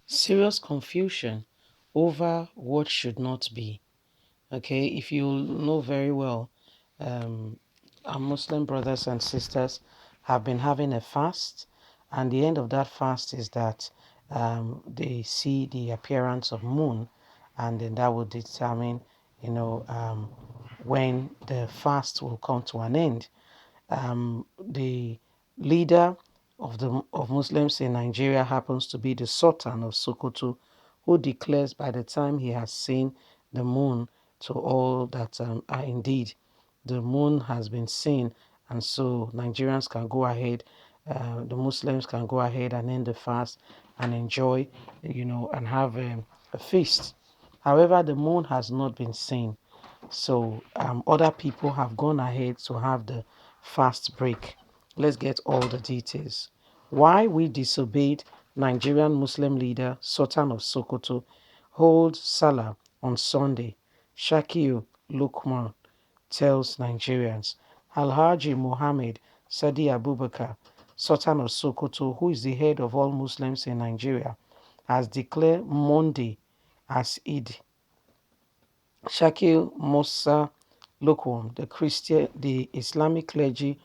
Serious confusion over what should not be. Okay, if you know very well, um, our Muslim brothers and sisters have been having a fast, and the end of that fast is that they see the appearance of moon, and then that will determine, when the fast will come to an end. The leader of Muslims in Nigeria happens to be the Sultan of Sokoto, who declares by the time he has seen the moon to all that indeed the moon has been seen, and so Nigerians can go ahead, the Muslims can go ahead and end the fast and enjoy, and have a feast. However, the moon has not been seen. So other people have gone ahead to have the fast break. Let's get all the details. Why we disobeyed Nigerian Muslim leader Sultan of Sokoto hold Salah on Sunday. Shakiu Lukman tells Nigerians. Alhaji Mohammed Sadi Abubakar, Sultan of Sokoto, who is the head of all Muslims in Nigeria, has declared Monday as Eid. Shakil Musa Lukwum, the Islamic clergy,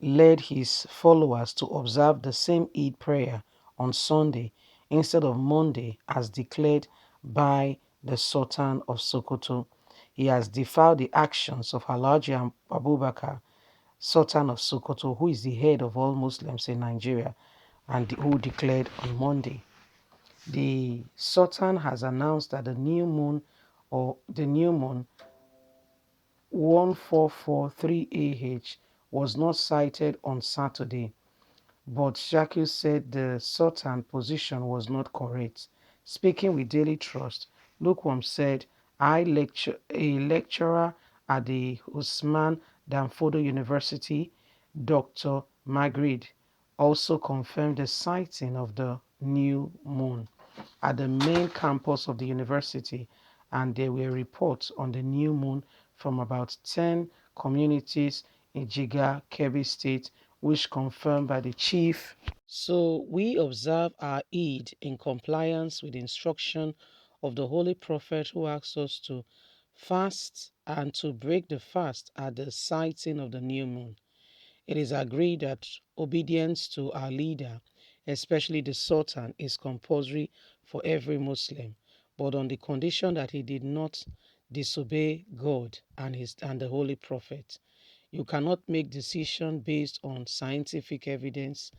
led his followers to observe the same Eid prayer on Sunday instead of Monday as declared by the Sultan of Sokoto. He has defied the actions of Alhaji Abubakar, Sultan of Sokoto, who is the head of all Muslims in Nigeria and who declared on Monday. The Sultan has announced that the new moon 1443 was not sighted on Saturday, but Shakil said the Sultan position was not correct. Speaking with Daily Trust, Lukwam said, a lecturer at the Usman Danfodo University, Dr. Magrid, also confirmed the sighting of the new moon at the main campus of the university, and there were reports on the new moon from about 10 communities in Jiga, Kebbi State, which confirmed by the chief. So we observe our Eid in compliance with the instruction of the Holy Prophet who asks us to fast and to break the fast at the sighting of the new moon. It is agreed that obedience to our leader, especially the Sultan, is compulsory for every Muslim, but on the condition that he did not disobey God and the Holy Prophet. You cannot make decisions based on scientific evidence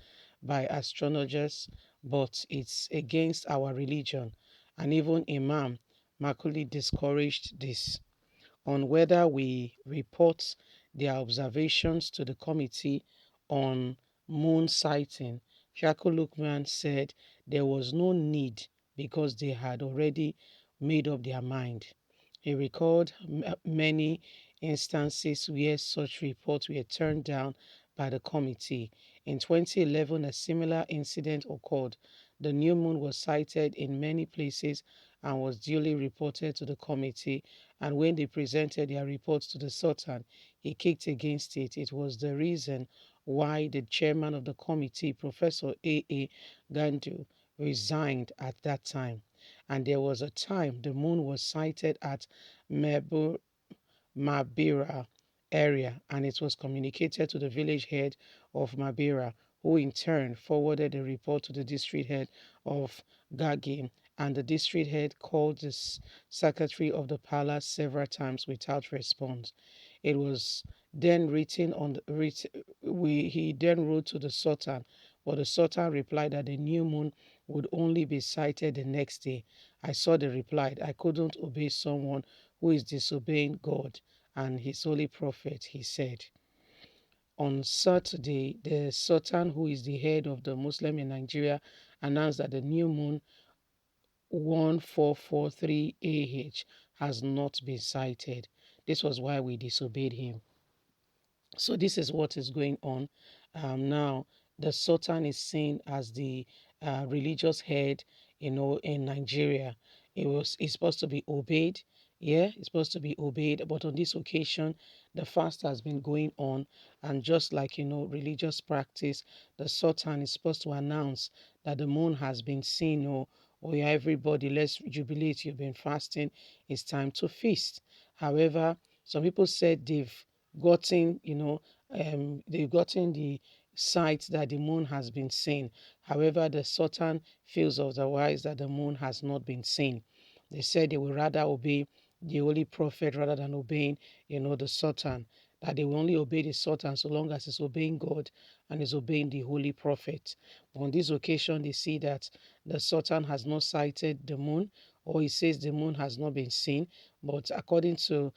by astrologers, but it's against our religion. And even Imam Makuli discouraged this on whether we report their observations to the committee on moon sighting. Shaku Lukman said there was no need because they had already made up their mind. He recalled many instances where such reports were turned down by the committee. In 2011, a similar incident occurred. The new moon was sighted in many places and was duly reported to the committee, and when they presented their reports to the Sultan, he kicked against it. It was the reason why the chairman of the committee, Professor A. Gandu, resigned at that time. And there was a time the moon was sighted at Mebu Mabira area, and it was communicated to the village head of Mabira, who in turn forwarded the report to the district head of Gagim, and the district head called the secretary of the palace several times without response. It was then written on the, he then wrote to the Sultan, but the Sultan replied that the new moon would only be sighted the next day. I saw the reply. I couldn't obey someone who is disobeying God and his holy prophet, he said. On Saturday, the Sultan, who is the head of the Muslim in Nigeria, announced that the new moon 1443 has not been sighted. This was why we disobeyed him. So this is what is going on. Now, the Sultan is seen as the religious head, in Nigeria. It's supposed to be obeyed. Yeah, it's supposed to be obeyed. But on this occasion, the fast has been going on. And just like, religious practice, the Sultan is supposed to announce that the moon has been seen oh yeah, everybody, let's jubilate. You've been fasting. It's time to feast. However, some people said gotten, they've gotten the sight that the moon has been seen. However, the Sultan feels otherwise, that the moon has not been seen. They said they will rather obey the holy prophet rather than obeying, the Sultan. That they will only obey the Sultan so long as he's obeying God and is obeying the holy prophet. On this occasion, they see that the Sultan has not sighted the moon, or he says the moon has not been seen. But according to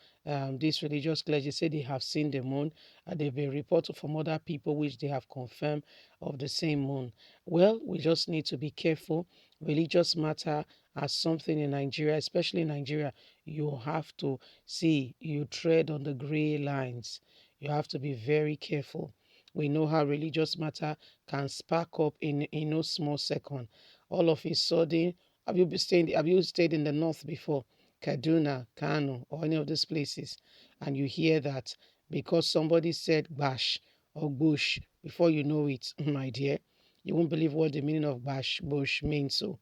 this religious clergy, say they have seen the moon, and they've been reported from other people which they have confirmed of the same moon. Well, we just need to be careful. Religious matter as something in Nigeria, especially in Nigeria, you have to see, you tread on the gray lines. You have to be very careful. We know how religious matter can spark up in no small second. All of a sudden, have you stayed in the north before? Kaduna, Kano, or any of these places, and you hear that because somebody said bash or bush, before you know it, my dear, you won't believe what the meaning of bash, bush means. So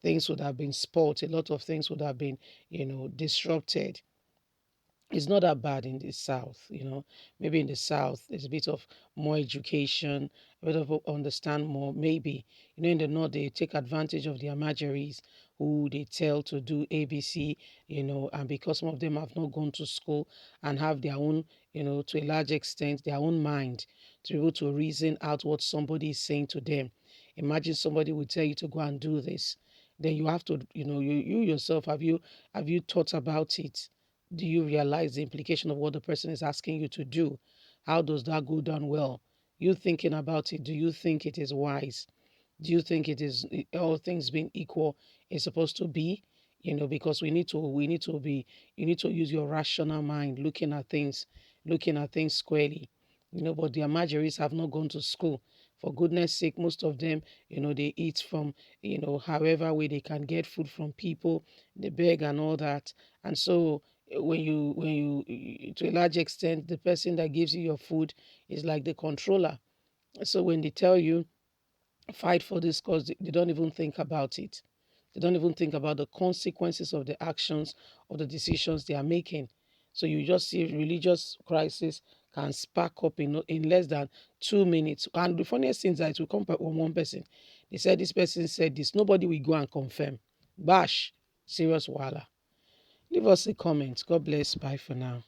things would have been spoilt, a lot of things would have been, disrupted. It's not that bad in the south. Maybe in the south there's a bit of more education, a bit of understand more. Maybe in the north they take advantage of their margeries who they tell to do ABC, and because some of them have not gone to school and have their own, to a large extent, their own mind to be able to reason out what somebody is saying to them. Imagine somebody would tell you to go and do this. Then you have to, you yourself, have you thought about it? Do you realize the implication of what the person is asking you to do? How does that go down well? You thinking about it, do you think it is wise? Do you think it is, all things being equal, is supposed to be? Because you need to use your rational mind, looking at things squarely. But their margeries have not gone to school. For goodness sake, most of them, they eat from, however way they can get food from people, they beg and all that. And so to a large extent, the person that gives you your food is like the controller. So when they tell you fight for this cause, they don't even think about it. They don't even think about the consequences of the actions or the decisions they are making. So you just see religious crisis can spark up in less than 2 minutes. And the funniest thing is that it will come from one person. They said this person said this. Nobody will go and confirm. Bash, serious wahala. Leave us a comment. God bless. Bye for now.